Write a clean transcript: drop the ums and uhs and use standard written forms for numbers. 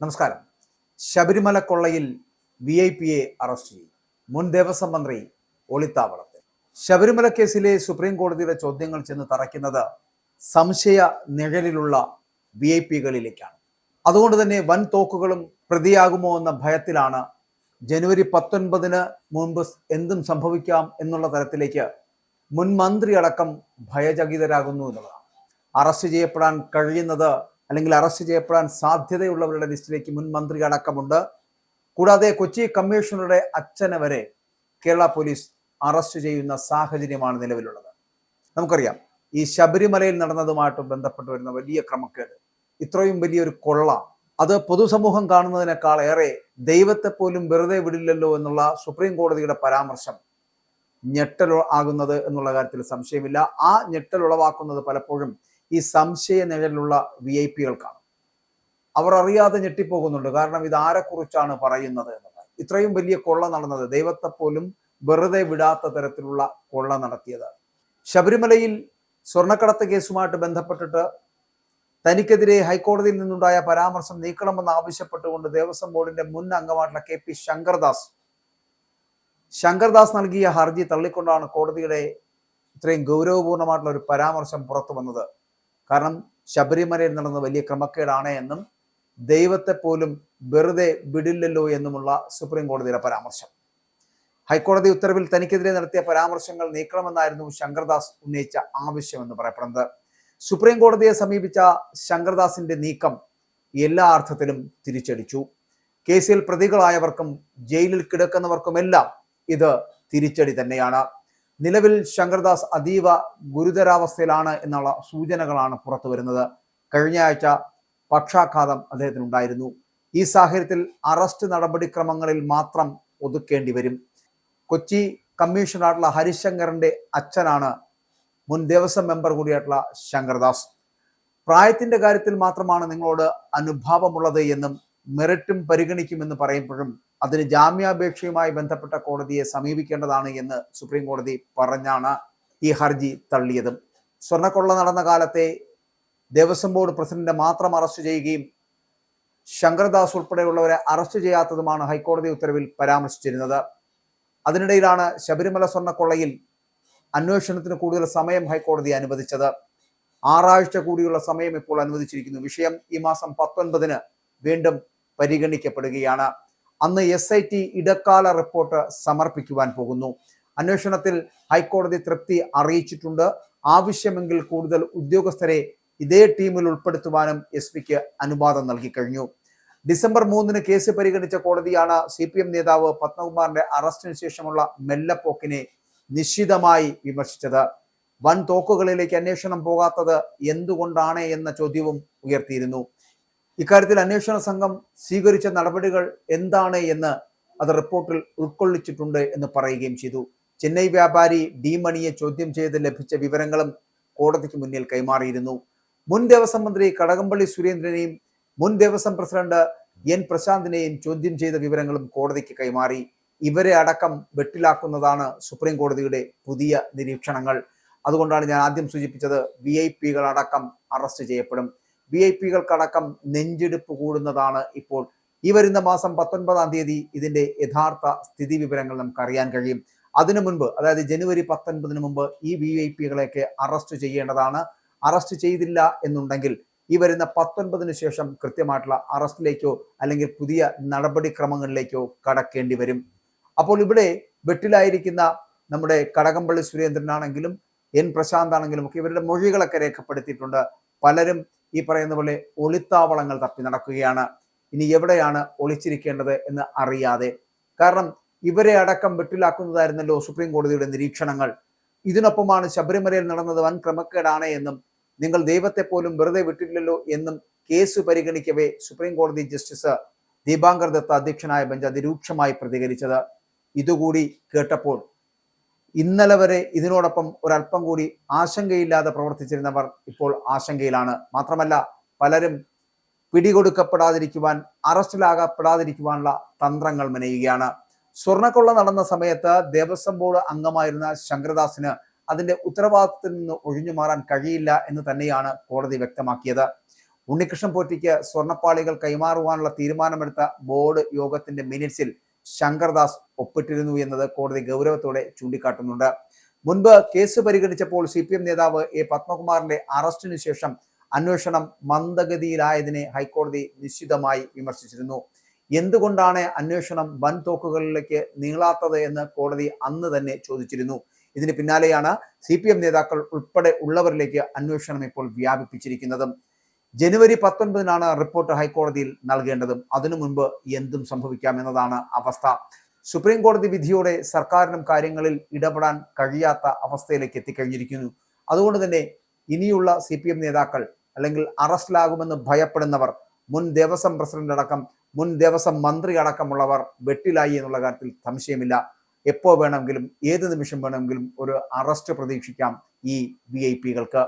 നമസ്കാരം. ശബരിമല കൊള്ളയിൽ VIP-യെ അറസ്റ്റ് ചെയ്തു. മുൻ ദേവസ്വം മന്ത്രി ഒളിത്താവളത്തിൽ. ശബരിമല കേസിലെ സുപ്രീം കോടതിയുടെ ചോദ്യങ്ങൾ ചെന്ന് തറയ്ക്കുന്നത് സംശയ നിഴലിലുള്ള VIP-കളിലേക്കാണ്. അതുകൊണ്ട് തന്നെ വൻ തോക്കുകളും പ്രതിയാകുമോ എന്ന ഭയത്തിലാണ് ജനുവരി 19 മുൻപ് എന്തും സംഭവിക്കാം എന്നുള്ള തരത്തിലേക്ക് മുൻ മന്ത്രി അടക്കം ഭയചകിതരാകുന്നു എന്നുള്ളതാണ്. അറസ്റ്റ് ചെയ്യപ്പെടാൻ കഴിയുന്നത് അല്ലെങ്കിൽ അറസ്റ്റ് ചെയ്യപ്പെടാൻ സാധ്യതയുള്ളവരുടെ ലിസ്റ്റിലേക്ക് മുൻ മന്ത്രി അടക്കമുണ്ട്. കൂടാതെ കൊച്ചി കമ്മീഷണറുടെ അച്ഛനെ വരെ കേരള പോലീസ് അറസ്റ്റ് ചെയ്യുന്ന സാഹചര്യമാണ് നിലവിലുള്ളത്. നമുക്കറിയാം, ഈ ശബരിമലയിൽ നടന്നതുമായിട്ട് ബന്ധപ്പെട്ട് വരുന്ന വലിയ ക്രമക്കേട്, ഇത്രയും വലിയൊരു കൊള്ള, അത് പൊതുസമൂഹം കാണുന്നതിനേക്കാൾ ഏറെ ദൈവത്തെ പോലും വെറുതെ വിടില്ലല്ലോ എന്നുള്ള സുപ്രീം കോടതിയുടെ പരാമർശം ഞെട്ടൽ ആകുന്നത് എന്നുള്ള കാര്യത്തിൽ സംശയമില്ല. ആ ഞെട്ടൽ ഉളവാക്കുന്നത് പലപ്പോഴും ഈ സംശയ നിഴലുള്ള VIP-കൾക്കാണ്. അവർ അറിയാതെ ഞെട്ടിപ്പോകുന്നുണ്ട്. കാരണം ഇത് ആരെക്കുറിച്ചാണ് പറയുന്നത് എന്നത്. ഇത്രയും വലിയ കൊള്ള നടന്നത്, ദൈവത്തെ പോലും വെറുതെ വിടാത്ത തരത്തിലുള്ള കൊള്ള നടത്തിയത്. ശബരിമലയിൽ സ്വർണ്ണക്കടത്ത് കേസുമായിട്ട് ബന്ധപ്പെട്ടിട്ട് തനിക്കെതിരെ ഹൈക്കോടതിയിൽ നിന്നുണ്ടായ പരാമർശം നീക്കണമെന്ന് ആവശ്യപ്പെട്ടുകൊണ്ട് ദേവസ്വം ബോർഡിന്റെ മുൻ അംഗമായിട്ടുള്ള KP ശങ്കർദാസ് നൽകിയ ഹർജി തള്ളിക്കൊണ്ടാണ് കോടതിയുടെ ഇത്രയും ഗൗരവപൂർണമായിട്ടുള്ള ഒരു പരാമർശം പുറത്തു വന്നത്. കാരണം ശബരിമലയിൽ നടന്ന വലിയ ക്രമക്കേടാണ് എന്നും ദൈവത്തെ പോലും വെറുതെ വിടില്ലല്ലോ എന്നുമുള്ള സുപ്രീം കോടതിയുടെ പരാമർശം. ഹൈക്കോടതി ഉത്തരവിൽ തനിക്കെതിരെ നടത്തിയ പരാമർശങ്ങൾ നീക്കണമെന്നായിരുന്നു ശങ്കർദാസ് ഉന്നയിച്ച ആവശ്യമെന്ന് പറയപ്പെടുന്നത്. സുപ്രീം കോടതിയെ സമീപിച്ച ശങ്കർദാസിന്റെ നീക്കം എല്ലാ അർത്ഥത്തിലും തിരിച്ചടിച്ചു. കേസിൽ പ്രതികളായവർക്കും ജയിലിൽ കിടക്കുന്നവർക്കുമെല്ലാം ഇത് തിരിച്ചടി തന്നെയാണ്. നിലവിൽ ശങ്കർദാസ് അതീവ ഗുരുതരാവസ്ഥയിലാണ് എന്നുള്ള സൂചനകളാണ് പുറത്തു വരുന്നത്. കഴിഞ്ഞ ആഴ്ച പക്ഷാഘാതം അദ്ദേഹത്തിനുണ്ടായിരുന്നു. ഈ സാഹചര്യത്തിൽ അറസ്റ്റ് നടപടിക്രമങ്ങളിൽ മാത്രം ഒതുക്കേണ്ടി വരും. കൊച്ചി കമ്മീഷണറായിട്ടുള്ള ഹരിശങ്കറിന്റെ അച്ഛനാണ് മുൻ ദേവസ്വം മെമ്പർ കൂടിയായിട്ടുള്ള ശങ്കർദാസ്. പ്രായത്തിന്റെ കാര്യത്തിൽ മാത്രമാണ് നിങ്ങളോട് അനുഭാവമുള്ളത് എന്നും മെറിറ്റും പരിഗണിക്കുമെന്ന് പറയുമ്പോഴും അതിന് ജാമ്യാപേക്ഷയുമായി ബന്ധപ്പെട്ട കോടതിയെ സമീപിക്കേണ്ടതാണ് എന്ന് സുപ്രീം കോടതി പറഞ്ഞാണ് ഈ ഹർജി തള്ളിയതും. സ്വർണ്ണക്കൊള്ള നടന്ന കാലത്തെ ദേവസ്വം ബോർഡ് പ്രസിഡന്റിനെ മാത്രം അറസ്റ്റ് ചെയ്യുകയും ശങ്കർദാസ് ഉൾപ്പെടെയുള്ളവരെ അറസ്റ്റ് ചെയ്യാത്തതുമാണ് ഹൈക്കോടതി ഉത്തരവിൽ പരാമർശിച്ചിരുന്നത്. അതിനിടയിലാണ് ശബരിമല സ്വർണ്ണക്കൊള്ളയിൽ അന്വേഷണത്തിന് കൂടുതൽ സമയം ഹൈക്കോടതി അനുവദിച്ചത്. 6 ആഴ്ച കൂടിയുള്ള സമയം ഇപ്പോൾ അനുവദിച്ചിരിക്കുന്നു. വിഷയം ഈ മാസം 19 വീണ്ടും പരിഗണിക്കപ്പെടുകയാണ്. അന്ന് SIT ഇടക്കാല റിപ്പോർട്ട് സമർപ്പിക്കുവാൻ പോകുന്നു. അന്വേഷണത്തിൽ ഹൈക്കോടതി തൃപ്തി അറിയിച്ചിട്ടുണ്ട്. ആവശ്യമെങ്കിൽ കൂടുതൽ ഉദ്യോഗസ്ഥരെ ഇതേ ടീമിൽ ഉൾപ്പെടുത്തുവാനും SP-ക്ക് അനുവാദം നൽകി കഴിഞ്ഞു. ഡിസംബർ 3 കേസ് പരിഗണിച്ച കോടതിയാണ് CPM നേതാവ് പത്മകുമാറിന്റെ അറസ്റ്റിന് ശേഷമുള്ള മെല്ലപ്പോക്കിനെ നിശിതമായി വിമർശിച്ചത്. വൻ തോക്കുകളിലേക്ക് അന്വേഷണം പോകാത്തത് എന്തുകൊണ്ടാണ് എന്ന ചോദ്യവും ഉയർത്തിയിരുന്നു. ഇക്കാര്യത്തിൽ അന്വേഷണ സംഘം സ്വീകരിച്ച നടപടികൾ എന്താണ് എന്ന് അത് റിപ്പോർട്ടിൽ ഉൾക്കൊള്ളിച്ചിട്ടുണ്ട് എന്ന് പറയുകയും ചെയ്തു. ചെന്നൈ വ്യാപാരി ഡി മണിയെ ചോദ്യം ചെയ്ത് ലഭിച്ച വിവരങ്ങളും കോടതിക്ക് മുന്നിൽ കൈമാറിയിരുന്നു. മുൻ ദേവസ്വം മന്ത്രി കടകംപള്ളി സുരേന്ദ്രനെയും മുൻ ദേവസ്വം പ്രസിഡന്റ് N പ്രശാന്തിനെയും ചോദ്യം ചെയ്ത വിവരങ്ങളും കോടതിക്ക് കൈമാറി. ഇവരെ അടക്കം വെട്ടിലാക്കുന്നതാണ് സുപ്രീം കോടതിയുടെ പുതിയ നിരീക്ഷണങ്ങൾ. അതുകൊണ്ടാണ് ഞാൻ ആദ്യം സൂചിപ്പിച്ചത്, VIP-കൾ അടക്കം അറസ്റ്റ് ചെയ്യപ്പെടും. VIP-കൾക്കടക്കം നെഞ്ചെടുപ്പ് കൂടുന്നതാണ് ഇപ്പോൾ. ഈ വരുന്ന മാസം 19-ാം തീയതി ഇതിന്റെ യഥാർത്ഥ സ്ഥിതി വിവരങ്ങൾ നമുക്ക് അറിയാൻ കഴിയും. അതിനു മുൻപ്, അതായത് ജനുവരി 19 മുമ്പ് ഈ VIP-കളെയൊക്കെ അറസ്റ്റ് ചെയ്യേണ്ടതാണ്. അറസ്റ്റ് ചെയ്തില്ല എന്നുണ്ടെങ്കിൽ ഈ വരുന്ന 19 ശേഷം കൃത്യമായിട്ടുള്ള അറസ്റ്റിലേക്കോ അല്ലെങ്കിൽ പുതിയ നടപടിക്രമങ്ങളിലേക്കോ കടക്കേണ്ടി വരും. അപ്പോൾ ഇവിടെ വെട്ടിലായിരിക്കുന്ന നമ്മുടെ കടകംപള്ളി സുരേന്ദ്രനാണെങ്കിലും N പ്രശാന്ത് ആണെങ്കിലും ഒക്കെ ഇവരുടെ മൊഴികളൊക്കെ രേഖപ്പെടുത്തിയിട്ടുണ്ട്. പലരും ഈ പറയുന്ന പോലെ ഒളിത്താവളങ്ങൾ തപ്പി നടക്കുകയാണ്. ഇനി എവിടെയാണ് ഒളിച്ചിരിക്കേണ്ടത് എന്ന് അറിയാതെ. കാരണം ഇവരെ അടക്കം വെട്ടിലാക്കുന്നതായിരുന്നല്ലോ സുപ്രീം കോടതിയുടെ നിരീക്ഷണങ്ങൾ. ഇതിനൊപ്പമാണ് ശബരിമലയിൽ നടന്നത് വൻ ക്രമക്കേടാണ് എന്നും നിങ്ങൾ ദൈവത്തെ പോലും വെറുതെ വിട്ടില്ലല്ലോ എന്നും കേസ് പരിഗണിക്കവേ സുപ്രീം കോടതി ജസ്റ്റിസ് ദീപാങ്കർ ദത്ത അധ്യക്ഷനായ ബെഞ്ച് അതിരൂക്ഷമായി പ്രതികരിച്ചത്. ഇതുകൂടി കേട്ടപ്പോൾ ഇന്നലെ വരെ ഇതിനോടൊപ്പം ഒരല്പം കൂടി ആശങ്കയില്ലാതെ പ്രവർത്തിച്ചിരുന്നവർ ഇപ്പോൾ ആശങ്കയിലാണ്. മാത്രമല്ല, പലരും പിടികൊടുക്കപ്പെടാതിരിക്കുവാൻ, അറസ്റ്റിലാകപ്പെടാതിരിക്കുവാനുള്ള തന്ത്രങ്ങൾ മെനയുകയാണ്. സ്വർണ്ണക്കൊള്ള നടന്ന സമയത്ത് ദേവസ്വം ബോർഡ് അംഗമായിരുന്ന ശങ്കർദാസിന് അതിന്റെ ഉത്തരവാദിത്തത്തിൽ നിന്ന് ഒഴിഞ്ഞു മാറാൻ കഴിയില്ല എന്ന് തന്നെയാണ് കോടതി വ്യക്തമാക്കിയത്. ഉണ്ണികൃഷ്ണൻ പോറ്റിക്ക് സ്വർണ്ണപ്പാളികൾ കൈമാറുവാനുള്ള തീരുമാനമെടുത്ത ബോർഡ് യോഗത്തിന്റെ മിനിറ്റ്സിൽ ശങ്കർദാസ് ഒപ്പിട്ടിരുന്നു എന്നത് കോടതി ഗൗരവത്തോടെ ചൂണ്ടിക്കാട്ടുന്നുണ്ട്. മുൻപ് കേസ് പരിഗണിച്ചപ്പോൾ CPM നേതാവ് A. പത്മകുമാറിന്റെ അറസ്റ്റിനു ശേഷം അന്വേഷണം മന്ദഗതിയിലായതിനെ ഹൈക്കോടതി നിശ്ചിതമായി വിമർശിച്ചിരുന്നു. എന്തുകൊണ്ടാണ് അന്വേഷണം വൻതോക്കുകളിലേക്ക് നീളാത്തത് എന്ന് കോടതി അന്ന് തന്നെ ചോദിച്ചിരുന്നു. ഇതിന് പിന്നാലെയാണ് CPM നേതാക്കൾ ഉൾപ്പെടെ ഉള്ളവരിലേക്ക് അന്വേഷണം ഇപ്പോൾ വ്യാപിപ്പിച്ചിരിക്കുന്നതും. ജനുവരി 19-നാണ് റിപ്പോർട്ട് ഹൈക്കോടതിയിൽ നൽകേണ്ടതും. അതിനു മുൻപ് എന്തും സംഭവിക്കാമെന്നതാണ് അവസ്ഥ. സുപ്രീം കോടതി വിധിയോടെ സർക്കാരിനും കാര്യങ്ങളിൽ ഇടപെടാൻ കഴിയാത്ത അവസ്ഥയിലേക്ക് എത്തിക്കഴിഞ്ഞിരിക്കുന്നു. അതുകൊണ്ട് തന്നെ ഇനിയുള്ള CPM നേതാക്കൾ അല്ലെങ്കിൽ അറസ്റ്റിലാകുമെന്ന് ഭയപ്പെടുന്നവർ, മുൻ ദേവസ്വം പ്രസിഡന്റ് അടക്കം മുൻ ദേവസ്വം മന്ത്രി അടക്കമുള്ളവർ വെട്ടിലായി എന്നുള്ള കാര്യത്തിൽ സംശയമില്ല. എപ്പോ വേണമെങ്കിലും ഏത് നിമിഷം വേണമെങ്കിലും ഒരു അറസ്റ്റ് പ്രതീക്ഷിക്കാം ഈ VIP കൾക്ക്.